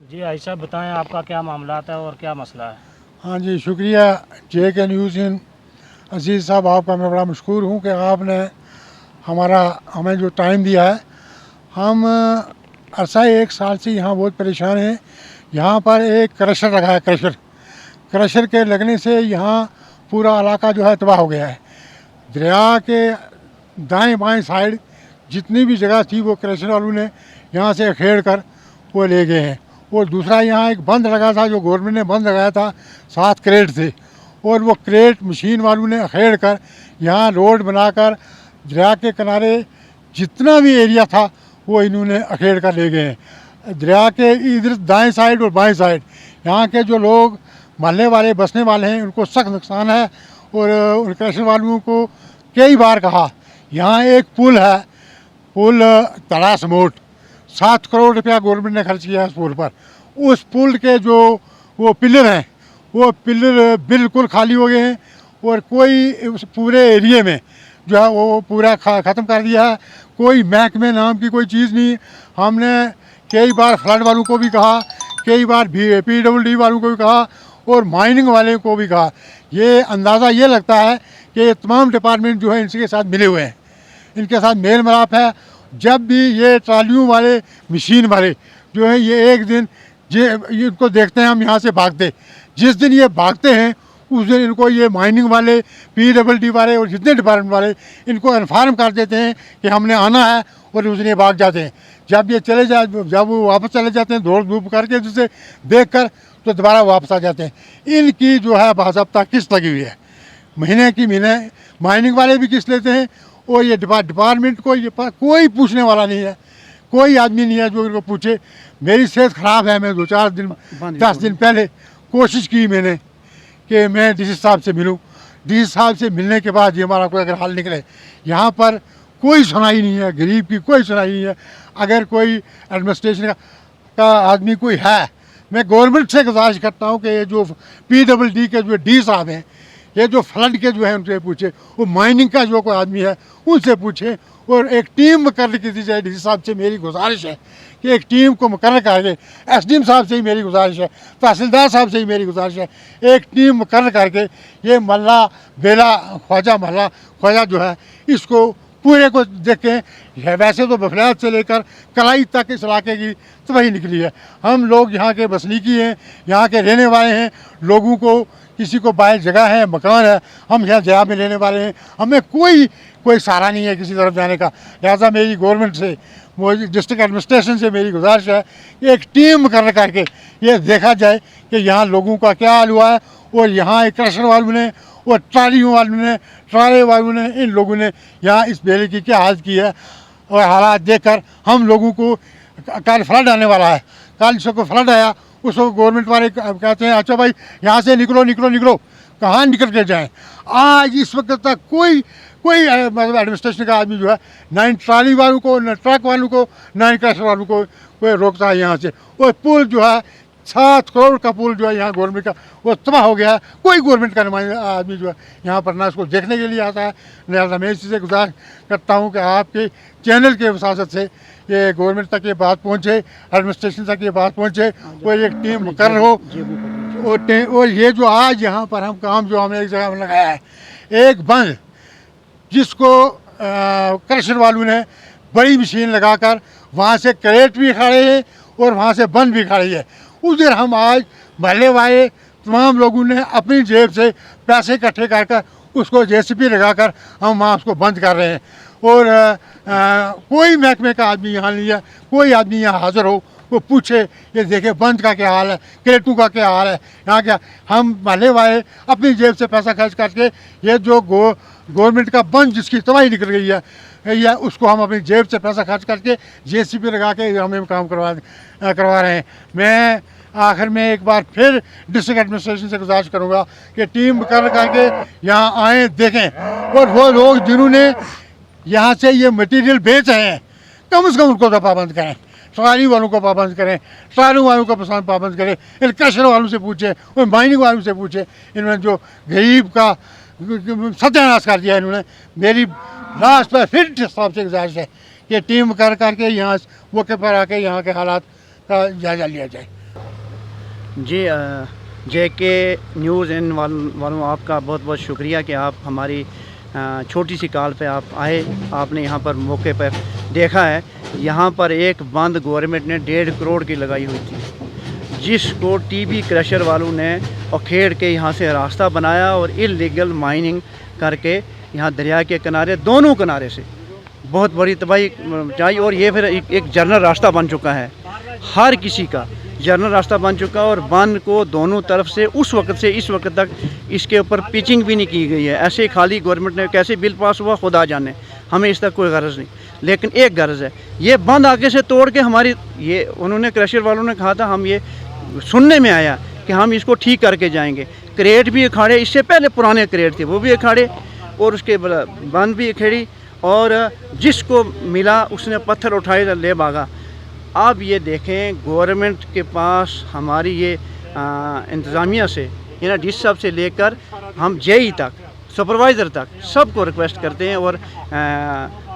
जी भाई साहब बताएं, आपका क्या मामला है और क्या मसला है। हाँ जी, शुक्रिया JK न्यूज़ इन अजीज़ साहब, आपका मैं बड़ा मशहूर हूँ कि आपने हमें जो टाइम दिया है। हम अरसा 1 साल से यहाँ बहुत परेशान हैं। यहाँ पर एक क्रशर लगा है, क्रशर के लगने से यहाँ पूरा इलाका जो है तबाह हो गया है। दरिया के दाएं बाएं साइड जितनी भी जगह थी वो क्रशर वालों ने यहाँ से अखेड़ कर वो ले गए हैं। और दूसरा यहाँ एक बंद लगा था, जो गवर्नमेंट ने बंद लगाया था, 7 क्रेट थे, और वो क्रेट मशीन वालों ने अखेड़ कर यहाँ रोड बनाकर दरिया के किनारे जितना भी एरिया था वो इन्होंने अखेड़ कर ले गए हैं। दरिया के इधर दाएं साइड और बाएं साइड यहाँ के जो लोग मोहल्ले वाले बसने वाले हैं उनको सख्त नुकसान है। और उन क्रशर वालों को कई बार कहा, यहाँ एक पुल है, पुल तलाश मोट, 7 करोड़ रुपया गवर्नमेंट ने खर्च किया है उस पुल पर। उस पुल के जो वो पिलर हैं वो पिलर बिल्कुल खाली हो गए हैं और कोई उस पूरे एरिए में जो है वो पूरा ख़त्म कर दिया है। कोई महकमे नाम की कोई चीज़ नहीं। हमने कई बार फ्लड वालों को भी कहा, कई बार PWD वालों को भी कहा और माइनिंग वाले को भी कहा। ये अंदाज़ा ये लगता है कि ये तमाम डिपार्टमेंट जो है इनके साथ मिले हुए हैं, इनके साथ मेल मिलाप है। जब भी ये ट्रालियों वाले मशीन वाले जो है ये एक दिन इनको देखते हैं हम यहाँ से भागते, जिस दिन ये भागते हैं उस दिन इनको ये माइनिंग वाले PWD वाले और जितने डिपार्टमेंट वाले इनको इन्फॉर्म कर देते हैं कि हमने आना है और उस दिन ये भाग जाते हैं। जब ये चले जाए, जब वो वापस चले जाते हैं दौड़ धूप करके जिसे देख कर, तो दोबारा वापस आ जाते हैं। इनकी जो है बाज़ाब्ता किस्त लगी हुई है, महीने की महीने माइनिंग वाले भी किस्त लेते हैं। और ये डिपार्टमेंट को ये कोई पूछने वाला नहीं है, कोई आदमी नहीं है जो इनको पूछे। मेरी सेहत ख़राब है, मैं 2-4 दिन 10 दिन पहले कोशिश की मैंने कि मैं DC साहब से मिलूं। DC साहब से मिलने के बाद ये हमारा कोई अगर हाल निकले, यहाँ पर कोई सुनाई नहीं है, गरीब की कोई सुनाई नहीं है। अगर कोई एडमिनिस्ट्रेशन का आदमी कोई है, मैं गवर्नमेंट से गुजारिश करता हूँ कि ये जो PWD के जो D साहब हैं, ये जो फ्लड के जो है उनसे पूछे, वो माइनिंग का जो कोई आदमी है उनसे पूछे और एक टीम मुकर्रर की जाए। DC साहब से मेरी गुजारिश है कि एक टीम को मुकर्रर करके, SDM साहब से ही मेरी गुजारिश है, तहसीलदार साहब से ही मेरी गुजारिश है, एक टीम मुकर्रर करके ये मल्ला बेला ख्वाजा जो है इसको पूरे को देखें। वैसे तो बफलात से लेकर कलाई तक इस इलाके की तबाही निकली है। हम लोग यहाँ के बसनीकी हैं, यहाँ के रहने वाले हैं। लोगों को किसी को बाहर जगह है, मकान है, हम यहाँ जगह में रहने वाले हैं। हमें कोई सहारा नहीं है किसी तरफ जाने का। लिहाजा मेरी गवर्नमेंट से, डिस्ट्रिक्ट एडमिनिस्ट्रेशन से मेरी गुजारिश है कि एक टीम मुकर्रर करके ये देखा जाए कि यहाँ लोगों का क्या हाल हुआ है। और यहाँ एक क्रशर वालों ने और ट्रालियों वालों ने, ट्राले वालों ने, इन लोगों ने यहाँ इस बेले की क्या हालत की है। और हालात देखकर हम लोगों को, कल फ्लड आने वाला है, कल को फ्लड आया, उसको गवर्नमेंट वाले कहते हैं अच्छा भाई यहाँ से निकलो निकलो निकलो, कहाँ निकल के जाएं। आज इस वक्त तक कोई मतलब एडमिनिस्ट्रेशन का आदमी जो है, ना इन ट्राली वालों को, ना ट्रक वालों को, ना इन क्रशर वालों को कोई रोकता है यहाँ से। और पुल जो है 7 करोड़ का पुल जो है यहाँ गवर्नमेंट का, वो तबाह हो गया है। कोई गवर्नमेंट का नुमाइंदा आदमी जो है यहाँ पर ना उसको देखने के लिए आता है। लिहाजा मैं इसी से गुजारिश करता हूँ कि आपके चैनल के वसासत से ये गवर्नमेंट तक ये बात पहुँचे, एडमिनिस्ट्रेशन तक ये बात पहुँचे और एक टीम मुकर्रर हो। और ये जो आज यहाँ पर हम काम जो हमने एक जगह में लगाया है, एक बंद जिसको क्रशर वालों ने बड़ी मशीन लगाकर वहाँ से क्रेट भी खड़े हैं और वहाँ से बंद भी खड़ी है, उधर हम आज मोहल्ले वाले तमाम लोगों ने अपनी जेब से पैसे इकट्ठे कर उसको JCB लगाकर हम वहाँ उसको बंद कर रहे हैं। और कोई महकमे का आदमी यहाँ नहीं है, कोई आदमी यहाँ हाज़िर हो वो पूछे ये देखे बंद का क्या हाल है, क्रेटों का क्या हाल है, यहाँ क्या। हम मोहल्ले वाले अपनी जेब से पैसा खर्च करके ये जो गवर्नमेंट का बंद जिसकी तबाही निकल गई है या उसको हम अपनी जेब से पैसा खर्च करके JCB लगा के हमें काम करवा रहे हैं। मैं आखिर में एक बार फिर डिस्ट्रिक्ट एडमिनिस्ट्रेशन से गुजारिश करूँगा कि टीम मुकर्रर करके यहाँ आएँ, देखें। और वो लोग जिन्होंने यहाँ से ये मटेरियल बेच रहे हैं, कम से कम उनको तो पाबंद करें, ट्राली वालों को पाबंद करें, ट्रालों वालों को पाबंद करें, इन क्रशर वालों से पूछे और माइनिंग वालों से पूछे। इन्होंने जो गरीब का सत्यानाश कर दिया इन्होंने। मेरी लास्ट पर फिर साहब से गुजारिश है कि टीम कर करके यहाँ मौके पर आके यहाँ के हालात का जायजा लिया जाए। जी JK न्यूज़ इन वालों आपका बहुत बहुत शुक्रिया कि आप हमारी छोटी सी कॉल पे आप आए। आपने यहाँ पर मौके पर देखा है, यहाँ पर एक बंद गवर्नमेंट ने 1.5 करोड़ की लगाई हुई थी, जिसको TB क्रशर वालों ने उखेड़ के यहाँ से रास्ता बनाया और इलीगल माइनिंग करके यहाँ दरिया के किनारे, दोनों किनारे से बहुत बड़ी तबाही चाहिए। और ये फिर एक जर्नल रास्ता बन चुका है, हर किसी का जर्नल रास्ता बन चुका है। और बांध को दोनों तरफ से उस वक्त से इस वक्त तक इसके ऊपर पिचिंग भी नहीं की गई है। ऐसे खाली गवर्नमेंट ने कैसे बिल पास हुआ खुदा जाने, हमें इस तक कोई गर्ज नहीं। लेकिन एक गर्ज है, ये बंद आगे से तोड़ के हमारी, ये उन्होंने क्रशर वालों ने कहा था, हम ये सुनने में आया कि हम इसको ठीक करके जाएंगे। क्रेट भी अखाड़े, इससे पहले पुराने क्रेट थे वो भी अखाड़े, और उसके बंद भी अखेड़ी, और जिसको मिला उसने पत्थर उठाए ले भागा। अब ये देखें, गवर्नमेंट के पास हमारी ये इंतज़ामिया से, यानी डी साहब से लेकर हम JE तक, सुपरवाइज़र तक, सबको रिक्वेस्ट करते हैं। और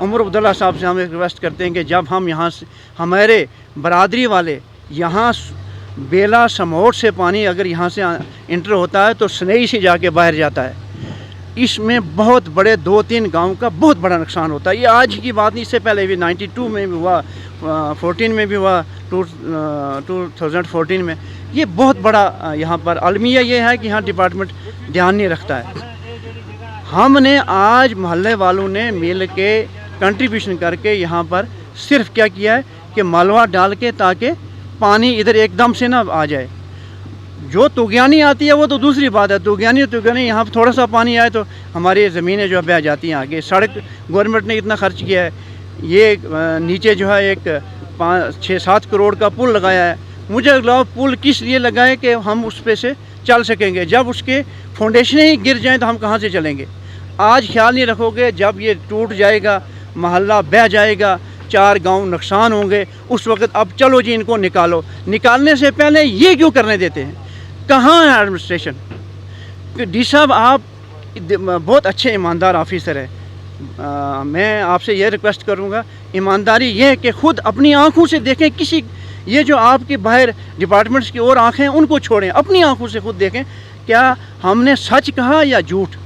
उमर अब्दुल्ला साहब से हम रिक्वेस्ट करते हैं कि जब हम यहाँ से, हमारे बरादरी वाले यहाँ बेला समोट से पानी अगर यहाँ से इंटर होता है तो स्नेही से जाके बाहर जाता है। इसमें बहुत बड़े 2-3 गांव का बहुत बड़ा नुकसान होता है। ये आज की बात नहीं, इससे पहले भी 92 में भी हुआ, 14 में भी हुआ, 2014 में। ये बहुत बड़ा यहाँ पर अलमिया ये है कि यहाँ डिपार्टमेंट ध्यान नहीं रखता है। हमने आज मोहल्ले वालों ने मिल के कंट्रीब्यूशन करके यहाँ पर सिर्फ क्या किया है कि मलबा डाल के, ताकि पानी इधर एकदम से ना आ जाए। जो तुगयानी आती है वो तो दूसरी बात है, तुगयानी यहाँ पर थोड़ा सा पानी आए तो हमारी ज़मीनें जो है बह जाती हैं आगे। सड़क गवर्नमेंट ने इतना खर्च किया है, ये नीचे जो है एक 5-6-7 करोड़ का पुल लगाया है। मुझे लगा पुल किस लिए लगाए कि हम उस पे से चल सकेंगे, जब उसके फाउंडेशन ही गिर जाएँ तो हम कहाँ से चलेंगे। आज ख्याल नहीं रखोगे, जब ये टूट जाएगा, महल्ला बह जाएगा, 4 गांव नुकसान होंगे, उस वक्त अब चलो जी इनको निकालो। निकालने से पहले ये क्यों करने देते हैं? कहाँ है एडमिनिस्ट्रेशन? डी साहब आप बहुत अच्छे ईमानदार ऑफिसर हैं, मैं आपसे ये रिक्वेस्ट करूँगा, ईमानदारी ये है कि ख़ुद अपनी आँखों से देखें। किसी ये जो आपकी बाहर डिपार्टमेंट्स की और आँखें, उनको छोड़ें, अपनी आँखों से खुद देखें क्या हमने सच कहा या झूठ।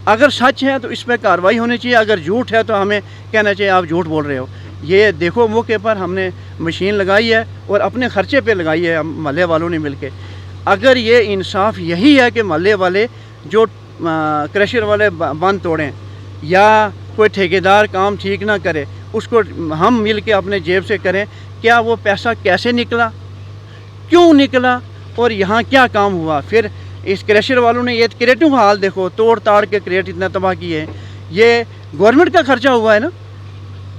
अगर सच है तो इस पर कार्रवाई होनी चाहिए, अगर झूठ है तो हमें कहना चाहिए आप झूठ बोल रहे हो। ये देखो, मौके पर हमने मशीन लगाई है और अपने ख़र्चे पे लगाई है मोहल्ले वालों ने मिलके। अगर ये इंसाफ यही है कि मोहल्ले वाले जो क्रशर वाले बंद तोड़ें या कोई ठेकेदार काम ठीक ना करे, उसको हम मिल के अपने जेब से करें, क्या वो पैसा कैसे निकला, क्यों निकला, और यहाँ क्या काम हुआ। फिर इस क्रशर वालों ने, ये क्रेटों का हाल देखो, तोड़ ताड़ के क्रेट इतना तबाह किए हैं। ये गवर्नमेंट का खर्चा हुआ है ना,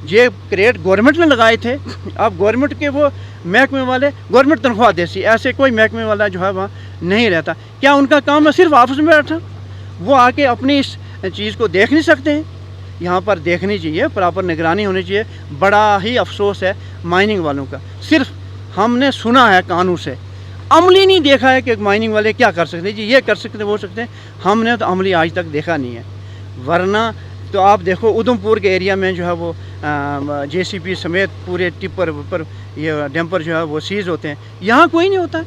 ये क्रेट गवर्नमेंट ने लगाए थे। अब गवर्नमेंट के वो महकमे वाले, गवर्नमेंट तनख्वाह देती, ऐसे कोई महकमे वाला जो है वहाँ नहीं रहता। क्या उनका काम है सिर्फ ऑफिस में बैठा? वो आके अपनी इस चीज़ को देख नहीं सकते हैं? यहाँ पर देखनी चाहिए, प्रॉपर निगरानी होनी चाहिए। बड़ा ही अफसोस है माइनिंग वालों का, सिर्फ हमने सुना है कानून से, अमली नहीं देखा है कि माइनिंग वाले क्या कर सकते हैं। जी ये कर सकते हैं, वो सकते हैं, हमने तो अमली आज तक देखा नहीं है। वरना तो आप देखो, उधमपुर के एरिया में जो है वो JCB समेत पूरे टिप्पर पर ये डंपर जो है वो सीज़ होते हैं, यहाँ कोई नहीं होता है।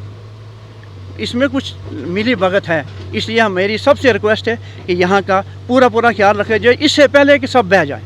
इसमें कुछ मिली भगत है, इसलिए मेरी सबसे रिक्वेस्ट है कि यहाँ का पूरा ख्याल रखा जाए, इससे पहले कि सब बह जाए।